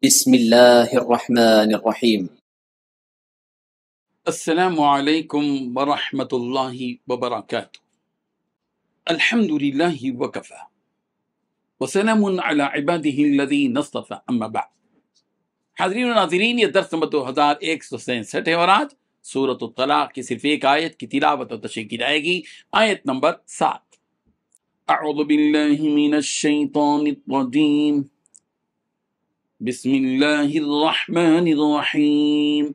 بسم اللہ الرحمن الرحیم۔ السلام علیکم ورحمۃ اللہ وبرکاتہ۔ الحمد للہ وکفی وسلام علی عبادہ الذین اصطفی، اما بعد۔ حاضرین و ناظرین، یہ درس نمبر 2163 ہے اور آج سورۃ الطلاق کی صرف ایک آیت کی تلاوت اور تشریح کی جائے گی، آیت نمبر 7۔ اعوذ باللہ من الشیطان الرجیم، بسم اللہ الرحمن الرحیم۔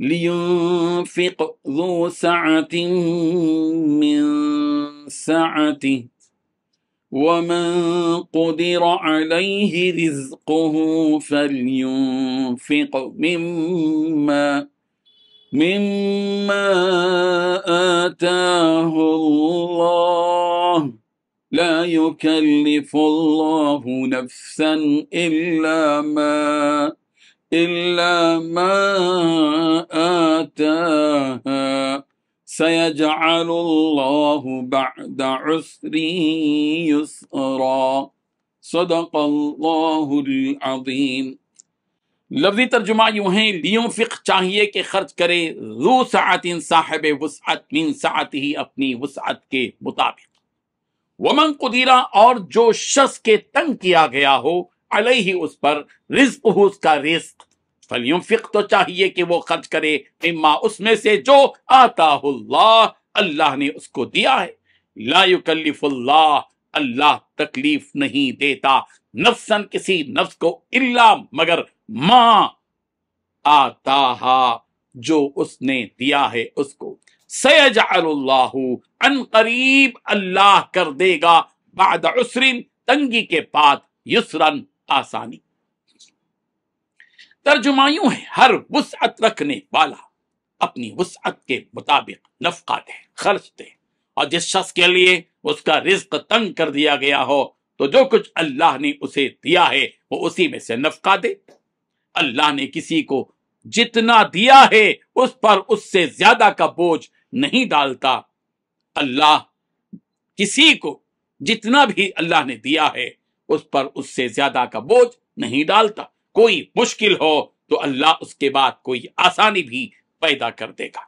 لينفق ذو سعة من سعته ومن قدر عليه رزقه فلينفق مما آتاه الله لا يكلف الله نفسا إلا ما آتاها سيجعل الله بعد عسر يسرا، صدق اللہ العظیم۔ لفظی ترجمہ یوں ہے، لینفق چاہیے کہ خرچ کرے، ذو سعت صاحب وسعت، من سعتہ اپنی وسعت کے مطابق، ومن قدیرہ اور جو شخص کے تنگ کیا گیا ہو، علیہ اس پر، رزق ہو اس کا رزق، فلینفق تو چاہیے کہ وہ خرچ کرے، مما اس میں سے جو آتاہ اللہ، اللہ نے اس کو دیا ہے، لا یکلف اللہ، اللہ تکلیف نہیں دیتا، نفساً کسی نفس کو، الا مگر، ما آتاہا جو اس نے دیا ہے اس کو، سیجعل اللہ ان قریب اللہ کر دے گا، بعد عسر تنگی کے بعد، یسرن آسانی۔ ترجمہ یوں ہے، ہر وسعت رکھنے والا اپنی وسعت کے مطابق نفقہ دے، خرچ دے، اور جس شخص کے لیے اس کا رزق تنگ کر دیا گیا ہو تو جو کچھ اللہ نے اسے دیا ہے وہ اسی میں سے نفقہ دے۔ اللہ نے کسی کو جتنا دیا ہے اس پر اس سے زیادہ کا بوجھ نہیں ڈالتا، اللہ کسی کو جتنا بھی اللہ نے دیا ہے اس پر اس سے زیادہ کا بوجھ نہیں ڈالتا، کوئی مشکل ہو تو اللہ اس کے بعد کوئی آسانی بھی پیدا کر دے گا۔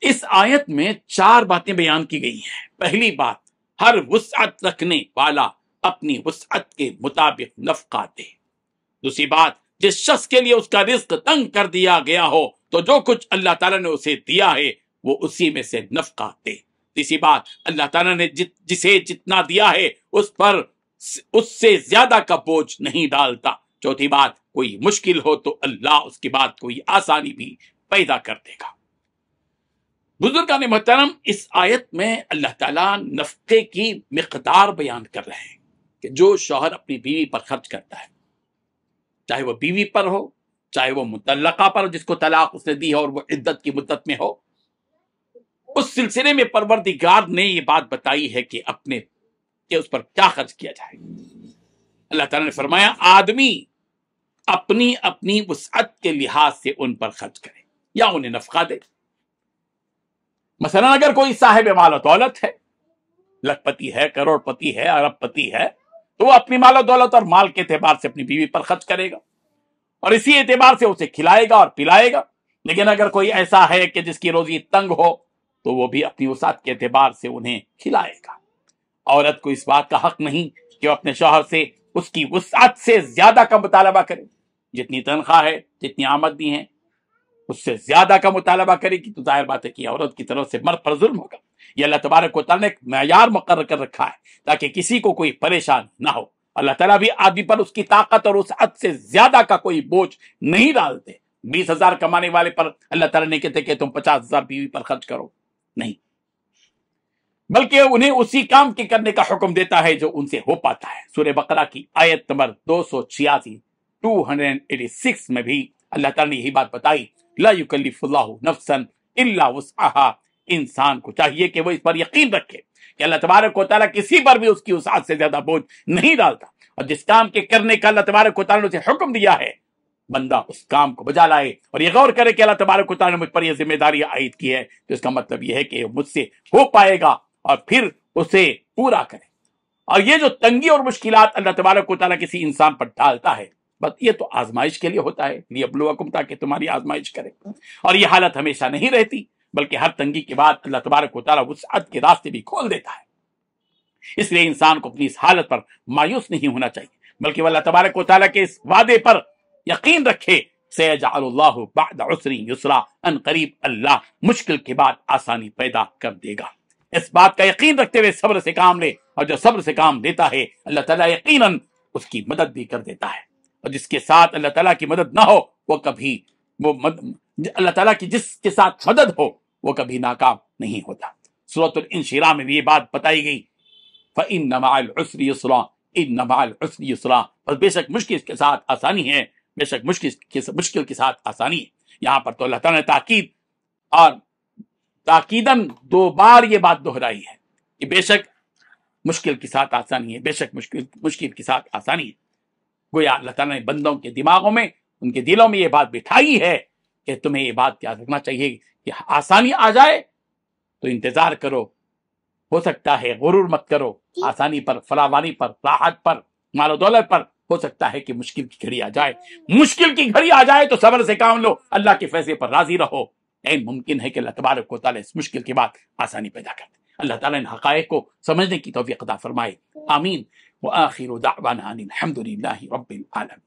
اس آیت میں 4 باتیں بیان کی گئی ہیں۔ پہلی بات، ہر وسعت رکھنے والا اپنی وسعت کے مطابق نفقہ دے۔ دوسری بات، جس شخص کے لیے اس کا رزق تنگ کر دیا گیا ہو تو جو کچھ اللہ تعالیٰ نے اسے دیا ہے وہ اسی میں سے نفقہ دے۔ تیسری بات، اللہ تعالیٰ نے جسے جتنا دیا ہے اس پر اس سے زیادہ کا بوجھ نہیں ڈالتا۔ چوتھی بات، کوئی مشکل ہو تو اللہ اس کے بعد کوئی آسانی بھی پیدا کر دے گا۔ بزرگان محترم، اس آیت میں اللہ تعالیٰ نفقے کی مقدار بیان کر رہے ہیں کہ جو شوہر اپنی بیوی پر خرچ کرتا ہے، چاہے وہ بیوی پر ہو، چاہے وہ مطلقہ پر جس کو طلاق اس نے دی ہے اور وہ عدت کی مدت میں ہو، اس سلسلے میں پروردگار نے یہ بات بتائی ہے کہ اس پر کیا خرچ کیا جائے۔ اللہ تعالیٰ نے فرمایا آدمی اپنی اپنی وسعت کے لحاظ سے ان پر خرچ کرے یا انہیں نفقہ دے۔ مثلا اگر کوئی صاحب مال و دولت ہے، لکھ پتی ہے، کروڑ پتی ہے، ارب پتی ہے، تو وہ اپنی مال و دولت اور مال کے اعتبار سے اپنی بیوی پر خرچ کرے گا اور اسی اعتبار سے اسے کھلائے گا اور پلائے گا۔ لیکن اگر کوئی ایسا ہے کہ جس کی روزی تنگ ہو تو وہ بھی اپنی وسعت کے اعتبار سے انہیں کھلائے گا۔ عورت کو اس بات کا حق نہیں کہ وہ اپنے شوہر سے اس کی وسعت سے زیادہ کا مطالبہ کرے، جتنی تنخواہ ہے، جتنی آمدنی ہے، اس سے زیادہ کا مطالبہ کرے گی تو ظاہر بات ہے کہ عورت کی طرف سے مرد پر ظلم ہوگا۔ یہ اللہ تبارک و تعالیٰ نے ایک معیار مقرر کر رکھا ہے تاکہ کسی کو کوئی پریشان نہ ہو۔ اللہ تعالیٰ بھی آدمی پر اس کی طاقت اور وسعت سے زیادہ کا کوئی بوجھ نہیں ڈالتے۔ 20,000 کمانے والے پر اللہ تعالیٰ نہیں کہتے کہ تم 50,000 بیوی پر خرچ کرو، نہیں، بلکہ انہیں اسی کام کے کرنے کا حکم دیتا ہے جو ان سے ہو پاتا ہے۔ سورہ بقرہ کی آیت نمبر 286 میں بھی اللہ تعالیٰ نے یہی بات بتائی، لا یکلف اللہ نفسا الا وسعها۔ انسان کو چاہیے کہ وہ اس پر یقین رکھے کہ اللہ تبارک و تعالیٰ کسی پر بھی اس کی وسعت سے زیادہ بوجھ نہیں ڈالتا، اور جس کام کے کرنے کا اللہ تبارک و تعالیٰ نے اسے حکم دیا ہے بندہ اس کام کو بجا لائے اور یہ غور کرے کہ اللہ تبارک و تعالیٰ نے مجھ پر یہ ذمہ داری عائد کی ہے، تو اس کا مطلب یہ ہے کہ مجھ سے ہو پائے گا اور پھر اسے پورا کرے۔ اور یہ جو تنگی اور مشکلات اللہ تبارک و تعالیٰ کسی انسان پر ڈالتا ہے، بس یہ تو آزمائش کے لیے ہوتا ہے، لیبلوکم، تاکہ تمہاری آزمائش کرے. اور یہ حالت ہمیشہ نہیں رہتی، بلکہ ہر تنگی کے بعد اللہ تبارک و تعالیٰ وسعت کے راستے بھی کھول دیتا ہے. اس لیے انسان کو اپنی اس حالت پر مایوس نہیں ہونا چاہیے، بلکہ وہ اللہ تبارک و تعالیٰ کے اس وعدے پر یقین رکھے، سیجعل اللہ بعد عسر یسرا، ان قریب اللہ مشکل کے بعد آسانی پیدا کر دے گا. اس بات کا یقین رکھتے ہوئے صبر سے کام لے، اور جو صبر سے کام لیتا ہے اللہ تعالیٰ یقیناً اس کی مدد بھی کر دیتا ہے. اور جس کے ساتھ اللہ تعالیٰ کی مدد نہ ہو وہ کبھی اللہ تعالیٰ کی جس کے ساتھ مدد ہو وہ کبھی ناکام نہیں ہوتا. سورۃ الانشراح میں بھی یہ بات بتائی گئی، فَإِنَّ مَعَ الْعُسْرِ يُسْرًا، إِنَّ مَعَ الْعُسْرِ يُسْرًا، بس بے شک مشکل کے ساتھ آسانی ہے، بے شک مشکل کے ساتھ آسانی ہے. یہاں پر تو اللہ تعالیٰ نے تاکید اور تاکیداً 2 بار یہ بات دہرائی ہے کہ بے شک مشکل کے ساتھ آسانی ہے، بے شک مشکل کے ساتھ آسانی ہے. گویا اللہ تعالیٰ نے بندوں کے دماغوں میں، ان کے دلوں میں یہ بات بٹھائی ہے کہ تمہیں یہ بات یاد رکھنا چاہیے کہ آسانی آ جائے تو انتظار کرو، ہو سکتا ہے غرور مت کرو، آسانی پر، فراوانی پر، راحت پر، مال و دولت پر، ہو سکتا ہے کہ مشکل کی گھڑی آ جائے. مشکل کی گھڑی آ جائے تو صبر سے کام لو، اللہ کے فیصلے پر راضی رہو. ممکن ہے کہ اللہ تبارک و تعالیٰ اس مشکل کے بعد آسانی پیدا کر دے. اللہ تعالیٰ ان حقائق کو سمجھنے کی توفیق عطا فرمائے. آمین. وآخر دعوانا ان الحمد للہ رب العالمین.